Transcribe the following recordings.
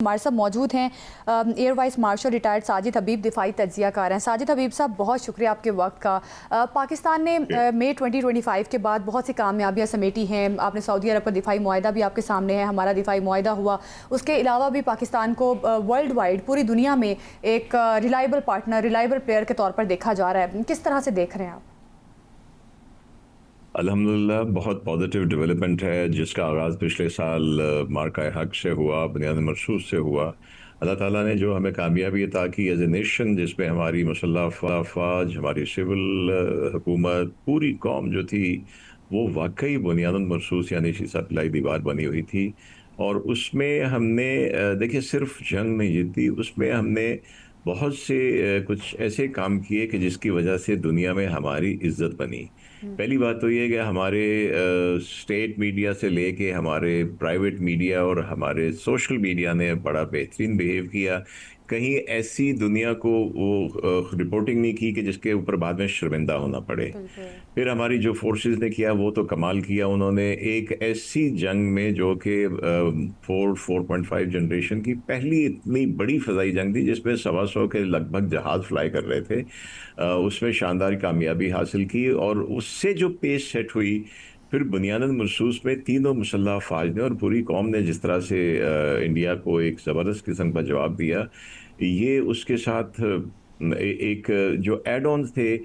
हमारे साथ मौजूद हैं air vice marshal retired Sajid Habib, दिफाई तज्जियाकार हैं। साजिद हबीब साहब, बहुत शुक्रिया आपके वक्त का। पाकिस्तान ने मई 2025 के बाद बहुत सी कामयाबियां समेटी हैं। आपने सऊदी अरब का दिफाई मुआहदा भी आपके सामने है, हमारा दिफाई मुआहदा हुआ। उसके अलावा भी पाकिस्तान को वर्ल्ड वाइड पूरी दुनिया में एक रिलायबल पार्टनर, रिलायबल प्लेयर के तौर पर देखा जा रहा है। किस तरह से देख रहे हैं आप? अल्हम्दुलिल्लाह बहुत पॉजिटिव डेवलपमेंट है, जिसका आगाज़ पिछले साल मार्का हक से हुआ, बुनियाद मरसूस से हुआ। अल्लाह ताला ने जो हमें कामयाबी अता की एज ए नेशन, जिसमें हमारी मुसल्लह अफ़वाज, हमारी सिविल हुकूमत, पूरी कौम जो थी वो वाकई बुनियाद मरसूस यानी शीशा पिलाई दीवार बनी हुई थी। और उसमें हमने देखिए सिर्फ जंग नहीं जीती, उसमें हमने बहुत से कुछ ऐसे काम किए कि जिसकी वजह से दुनिया में हमारी इज्जत बनी। पहली बात तो ये है कि हमारे स्टेट मीडिया से लेके हमारे प्राइवेट मीडिया और हमारे सोशल मीडिया ने बड़ा बेहतरीन बिहेव किया। कहीं ऐसी दुनिया को वो रिपोर्टिंग नहीं की कि जिसके ऊपर बाद में शर्मिंदा होना पड़े। बिल्कुल। फिर हमारी जो फोर्सेस ने किया वो तो कमाल किया। उन्होंने एक ऐसी जंग में जो कि 4.5 जनरेशन की पहली इतनी बड़ी फ़ज़ाई जंग थी, जिसमें 125 के लगभग जहाज़ फ्लाई कर रहे थे, उसमें शानदार कामयाबी हासिल की। और उससे जो पेस सेट हुई, फिर बुनियादन मरसूस में तीनों मुसल्लह अफ़वाज ने और पूरी कौम ने जिस तरह से इंडिया को एक ज़बरदस्त किस्म का जवाब दिया, ये उसके साथ एक जो एड ऑन्स थे।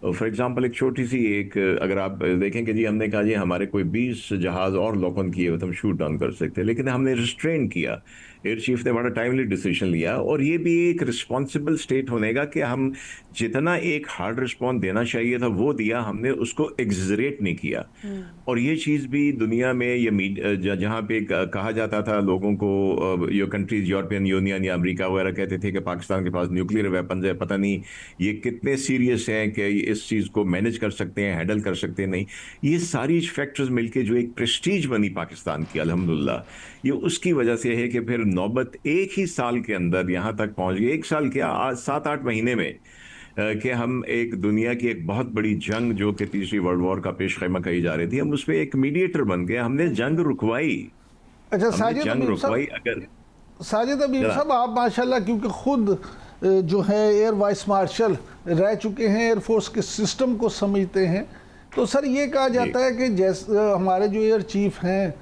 फॉर एग्जांपल एक छोटी सी एक अगर आप देखें कि जी हमने कहा जी हमारे कोई 20 जहाज़ और लॉक ऑन किए हुए तो हम शूट डाउन कर सकते हैं, लेकिन हमने रिस्ट्रेन किया। एयर चीफ ने बड़ा टाइमली डिसीजन लिया, और ये भी एक रिस्पॉन्सिबल स्टेट होने का कि हम जितना एक हार्ड रिस्पॉन्स देना चाहिए था वो दिया, हमने उसको एग्जरेट नहीं किया। और ये चीज़ भी दुनिया में ये जहाँ पे कहा जाता था लोगों को, ये कंट्रीज यूरोपियन यूनियन या अमेरिका वगैरह कहते थे कि पाकिस्तान के पास न्यूक्लियर वेपन्स है, पता नहीं ये कितने सीरियस हैं कि इस चीज़ को मैनेज कर सकते हैं, हैंडल कर सकते हैं। नहीं, ये सारी फैक्टर्स मिलके जो एक प्रेस्टीज बनी पाकिस्तान की, अल्हम्दुलिल्लाह, ये उसकी वजह से है कि फिर नौबत एक ही साल के अंदर यहाँ तक पहुँच गई। एक साल क्या, आज 7-8 महीने में कि हम एक दुनिया की एक बहुत बड़ी जंग जो कि तीसरी वर्ल्ड वॉर का पेश खैमा कही जा रही थी, हम उसमें एक मीडिएटर बन गए। हमने जंग रुकवाई। अच्छा हमने जंग रुकवाई। अगर साजिद हबीब जरा साहब, आप माशाल्लाह क्योंकि खुद जो है एयर वाइस मार्शल रह चुके हैं, एयरफोर्स के सिस्टम को समझते हैं, तो सर ये कहा जी जाता है कि जैसे हमारे जो एयर चीफ हैं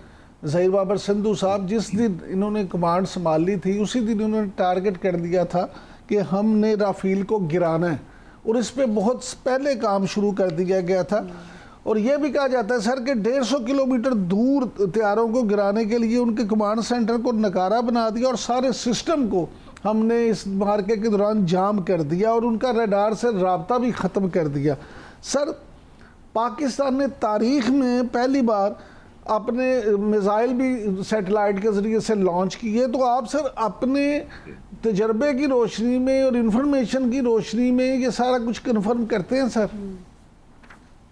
ज़हीर बाबर संधू साहब, जिस दिन इन्होंने कमांड संभाल ली थी उसी दिन इन्होंने टारगेट कर दिया था कि हमने राफेल को गिराना है, और इस पे बहुत पहले काम शुरू कर दिया गया था। और ये भी कहा जाता है सर कि 150 किलोमीटर दूर तैयारों को गिराने के लिए उनके कमांड सेंटर को नकारा बना दिया और सारे सिस्टम को हमने इस मार्के के दौरान जाम कर दिया और उनका रडार से राब्ता भी ख़त्म कर दिया। सर, पाकिस्तान ने तारीख में पहली बार अपने मिसाइल भी सैटेलाइट के ज़रिए से लॉन्च किए, तो आप सर अपने तजर्बे की रोशनी में और इंफॉर्मेशन की रोशनी में ये सारा कुछ कन्फर्म करते हैं सर?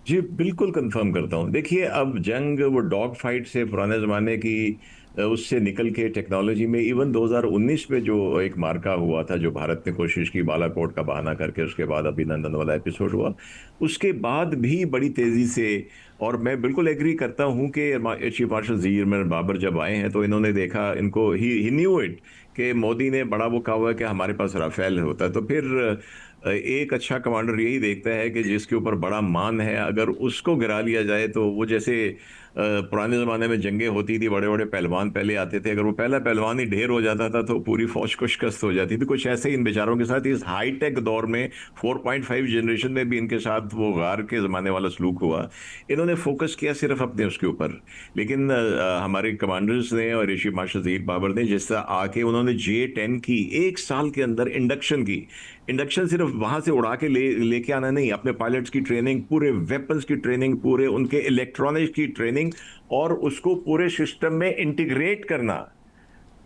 जी, बिल्कुल कंफर्म करता हूँ। देखिए, अब जंग वो डॉग फाइट से पुराने ज़माने की उससे निकल के टेक्नोलॉजी में, इवन 2019 में जो एक मार्का हुआ था, जो भारत ने कोशिश की बालाकोट का बहाना करके, उसके बाद अभिनंदन वाला एपिसोड हुआ, उसके बाद भी बड़ी तेज़ी से। और मैं बिल्कुल एग्री करता हूँ कि चीफ मार्शल ज़हीर बाबर जब आए हैं तो इन्होंने देखा, इनको ही न्यू इट कि मोदी ने बड़ा वो कहा हुआ है कि हमारे पास राफेल होता है। तो फिर एक अच्छा कमांडर यही देखता है कि जिसके ऊपर बड़ा मान है, अगर उसको गिरा लिया जाए तो वो जैसे पुराने ज़माने में जंगें होती थी, बड़े बड़े पहलवान पहले आते थे, अगर वो पहला पहलवान ही ढेर हो जाता था तो पूरी फौज को शिकस्त हो जाती थी। कुछ ऐसे ही इन बेचारों के साथ इस हाईटेक दौर में 4.5 जनरेशन में भी इनके साथ वो गार के ज़माने वाला सलूक हुआ। इन्होंने फोकस किया सिर्फ अपने उसके ऊपर। लेकिन हमारे कमांडर्स ने और air chief marshal Zaheer Babar ने जिस तरह आके उन्होंने J-10 की एक साल के अंदर इंडक्शन की। इंडक्शन सिर्फ वहां से उड़ा के लेके आना नहीं, अपने पायलट्स की ट्रेनिंग, पूरे वेपन्स की ट्रेनिंग, पूरे उनके इलेक्ट्रॉनिक्स की ट्रेनिंग, और उसको पूरे सिस्टम में इंटीग्रेट करना।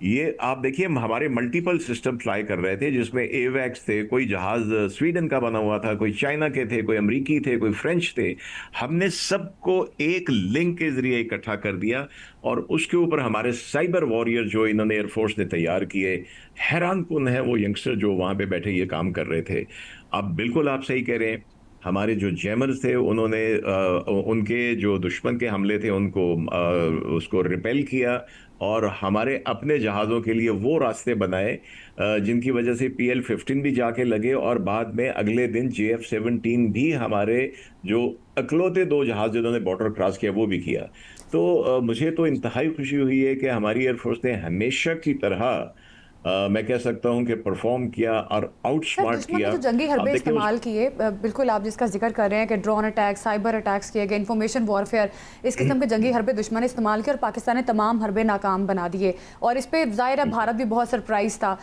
ये आप देखिए, हमारे मल्टीपल सिस्टम फ्लाई कर रहे थे, जिसमें एवैक्स थे, कोई जहाज स्वीडन का बना हुआ था, कोई चाइना के थे, कोई अमेरिकी थे, कोई फ्रेंच थे। हमने सबको एक लिंक के जरिए इकट्ठा कर दिया, और उसके ऊपर हमारे साइबर वॉरियर जो इन्होंने एयरफोर्स ने तैयार किए, हैरानकुन है वो यंगस्टर जो वहां पे बैठे ये काम कर रहे थे। अब बिल्कुल आप सही कह रहे हैं, हमारे जो जैमर्स थे उन्होंने उनके जो दुश्मन के हमले थे उनको उसको रिपेल किया। और हमारे अपने जहाज़ों के लिए वो रास्ते बनाए जिनकी वजह से PL-15 भी जाके लगे, और बाद में अगले दिन JF-17 भी हमारे जो इकलौते दो जहाज़ जिन्होंने बॉर्डर क्रॉस किया वो भी किया। तो मुझे तो इंतहाई खुशी हुई है कि हमारी एयरफोर्स ने हमेशा की तरह मैं कह सकता हूं कि परफॉर्म किया और सर, आउटस्मार्ट दुश्मन ने किया। जो जंगी अब हरबे देखिए इस्तेमाल किए, बिल्कुल आप जिसका जिक्र कर रहे हैं कि ड्रोन अटैक, साइबर अटैक्स किए गए, इंफॉर्मेशन वॉरफेयर, इस किस्म के जंगी हरबे दुश्मन ने इस्तेमाल किए और पाकिस्तान ने तमाम हरबे नाकाम बना दिए, और इस पे ज़ाहिर है भारत भी बहुत सरप्राइज था।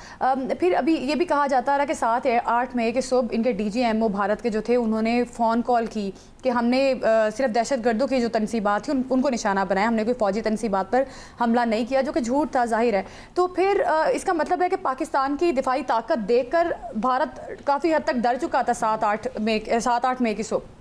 फिर अभी ये भी कहा जाता रहा कि 8 मई के सुबह इनके DGMO भारत के जो थे उन्होंने फ़ोन कॉल की कि हमने सिर्फ दहशतगर्दों की जो तनसीबात थी उनको निशाना बनाया, हमने कोई फौजी तनसीबात पर हमला नहीं किया, जो कि झूठ था ज़ाहिर है। तो फिर इसका मतलब है कि पाकिस्तान की दिफाई ताकत देखकर भारत काफ़ी हद तक डर चुका था 7-8 मई की सुबह।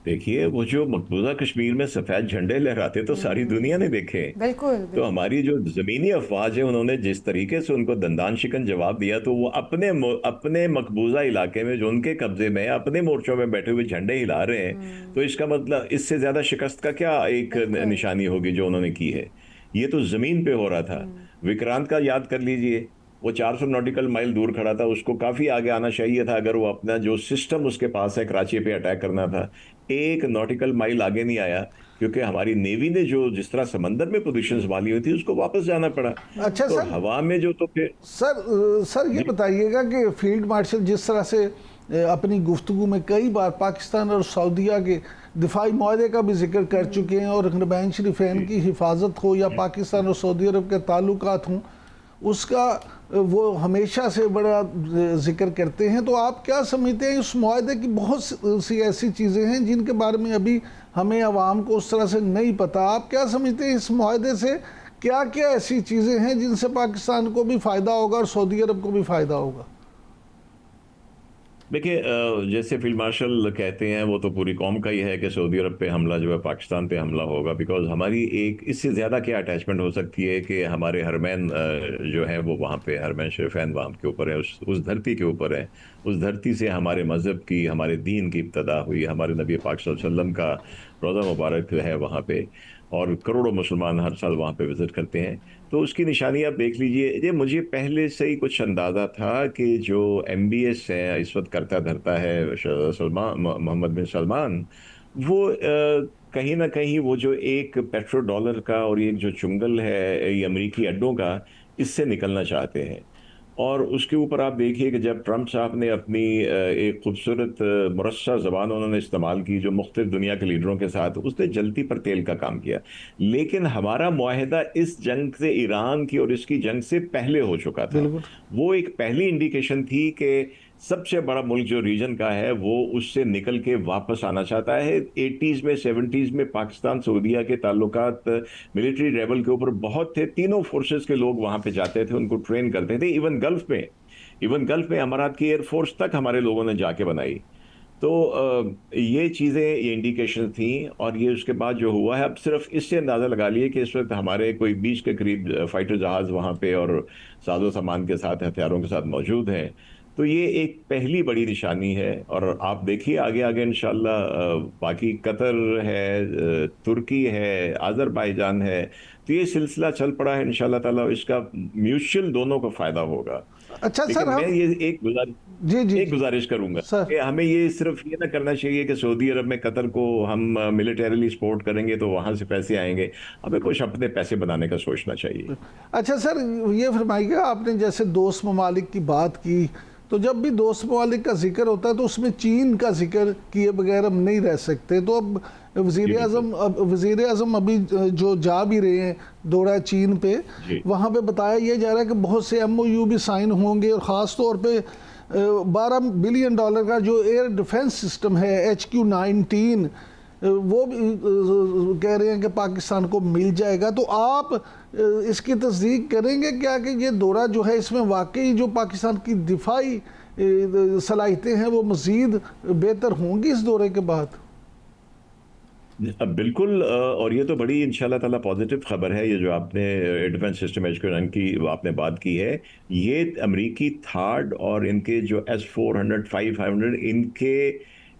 देखिए, वो जो मकबूजा कश्मीर में सफेद झंडे लहराते तो सारी दुनिया ने देखे। बिल्कुल, तो बिल्कुल। हमारी जो जमीनी अफवाज है उन्होंने जिस तरीके से उनको दंदान शिकन जवाब दिया, तो वो अपने मकबूजा इलाके में जो उनके कब्जे में अपने मोर्चों में बैठे हुए झंडे हिला रहे हैं, तो इसका मतलब इससे ज्यादा शिकस्त का क्या एक बिल्कुल। निशानी होगी जो उन्होंने की है। ये तो जमीन पे हो रहा था। विक्रांत का याद कर लीजिए, वो 400 नॉटिकल माइल दूर खड़ा था, उसको काफी आगे आना चाहिए था अगर वो अपना जो सिस्टम उसके पास है कराची पे अटैक करना था। एक नॉटिकल माइल आगे नहीं आया, क्योंकि हमारी नेवी ने जो जिस तरह समंदर में पोजीशन संभाली हुई थी उसको वापस जाना पड़ा। अच्छा तो सर, हवा में जो तो फिर सर ये जी बताइएगा कि फील्ड मार्शल जिस तरह से अपनी गुफ्तगू में कई बार पाकिस्तान और सऊदीया के दिफाई मुआहदे का भी जिक्र कर चुके हैं, और हरमैन शरीफैन जी की हिफाजत हो या पाकिस्तान और सऊदी अरब के ताल्लुकात हों, उसका वो हमेशा से बड़ा जिक्र करते हैं। तो आप क्या समझते हैं, उस मुआहदे की बहुत सी ऐसी चीज़ें हैं जिनके बारे में अभी हमें आवाम को उस तरह से नहीं पता, आप क्या समझते हैं इस मुआहदे से क्या क्या ऐसी चीज़ें हैं जिनसे पाकिस्तान को भी फ़ायदा होगा और सऊदी अरब को भी फ़ायदा होगा? देखिए, जैसे फील्ड मार्शल कहते हैं वो तो पूरी कौम का ही है कि सऊदी अरब पे हमला जो है पाकिस्तान पे हमला होगा, बिकॉज हमारी एक इससे ज़्यादा क्या अटैचमेंट हो सकती है कि हमारे हरमैन जो है वो वहाँ पे हरमैन शरीफैन वहाँ के ऊपर है, उस धरती के ऊपर है। उस धरती से हमारे मज़हब की, हमारे दीन की इब्तदा हुई, हमारे नबी पाक सल्लल्लाहु अलैहि वसल्लम का रोज़ा मुबारक है वहाँ पे, और करोड़ों मुसलमान हर साल वहाँ पे विज़िट करते हैं। तो उसकी निशानी आप देख लीजिए। ये मुझे पहले से ही कुछ अंदाज़ा था कि जो MBS है इस वक्त करता धरता है सलमान मोहम्मद बिन सलमान, वो कहीं ना कहीं वो जो एक पेट्रो डॉलर का और ये जो चुंगल है ये अमेरिकी अड्डों का, इससे निकलना चाहते हैं। और उसके ऊपर आप देखिए कि जब ट्रंप साहब ने अपनी एक खूबसूरत मुरस्सा ज़बान उन्होंने इस्तेमाल की जो मुख्तलिफ दुनिया के लीडरों के साथ, उसने जलती पर तेल का काम किया। लेकिन हमारा मुआहदा इस जंग से, ईरान की और इसकी जंग से पहले हो चुका था। बिल्कुल। वो एक पहली इंडिकेशन थी कि सबसे बड़ा मुल्क जो रीजन का है वो उससे निकल के वापस आना चाहता है। 80s में 70s में पाकिस्तान सऊदीया के ताल्लुकात मिलिट्री लेवल के ऊपर बहुत थे, तीनों फोर्सेस के लोग वहां पे जाते थे, उनको ट्रेन करते थे। इवन गल्फ में अमारात की एयरफोर्स तक हमारे लोगों ने जाके बनाई। तो ये चीज़ें, ये इंडिकेशन थी। और ये उसके बाद जो हुआ है, अब सिर्फ इससे अंदाज़ा लगा लिए कि इस वक्त हमारे कोई 20 के करीब फाइटर जहाज़ वहाँ पे और साजो सामान के साथ, हथियारों के साथ मौजूद हैं। तो ये एक पहली बड़ी निशानी है। और आप देखिए आगे आगे इंशाल्लाह बाकी कतर है, तुर्की है, अजरबैजान है, तो ये सिलसिला चल पड़ा है। इंशाल्लाह ताला इसका म्यूचुअल दोनों को फायदा होगा। अच्छा सर, लेकिन मैं हम ये जी जी एक जी गुजारिश करूंगा सर, कि हमें ये सिर्फ ये ना करना चाहिए कि सऊदी अरब में कतर को हम मिलिटरीली सपोर्ट करेंगे तो वहां से पैसे आएंगे। हमें कुछ अपने पैसे बनाने का सोचना चाहिए। अच्छा सर, ये फरमाइएगा, आपने जैसे दोस्त ममालिक की बात की, तो जब भी दोस्त ममालिक का जिक्र होता है तो उसमें चीन का जिक्र किए बगैर हम नहीं रह सकते। तो अब जी बिल्कुल। वज़ीर आज़म अभी जो जा भी रहे हैं दौरा चीन पे, जी वहाँ पे बताया ये जा रहा है कि बहुत से MOU भी साइन होंगे, और ख़ास तौर पे $12 बिलियन का जो एयर डिफेंस सिस्टम है HQ-19, वो भी कह रहे हैं कि पाकिस्तान को मिल जाएगा। तो आप इसकी तस्दीक करेंगे क्या कि ये दौरा जो है इसमें वाकई जो पाकिस्तान की दिफाई सलाहियतें हैं वो मज़ीद बेहतर होंगी इस दौरे के बाद? अब बिल्कुल, और ये तो बड़ी इंशाल्लाह ताला पॉजिटिव खबर है। ये जो आपने डिफेंस सिस्टम HQ-9 की आपने बात की है, ये अमेरिकी थार्ड और इनके जो S-400 500 इनके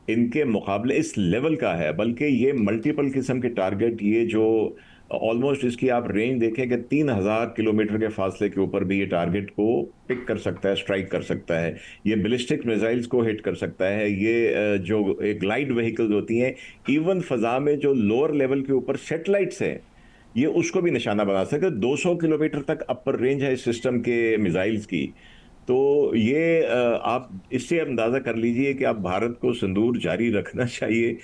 इनके मुकाबले इस लेवल का है। बल्कि ये मल्टीपल किस्म के टारगेट, ये जो ऑलमोस्ट इसकी आप रेंज देखें कि 3000 किलोमीटर के फासले के ऊपर भी ये टारगेट को पिक कर सकता है, स्ट्राइक कर सकता है। ये बैलिस्टिक मिसाइल्स को हिट कर सकता है। ये जो ग्लाइड व्हीकल्स होती हैं, इवन फजा में जो लोअर लेवल के ऊपर सेटेलाइट्स हैं, ये उसको भी निशाना बना सकते हैं। 200 किलोमीटर तक अपर रेंज है इस सिस्टम के मिसाइल्स की। तो ये आप इससे अंदाजा कर लीजिए कि आप भारत को सिंदूर जारी रखना चाहिए।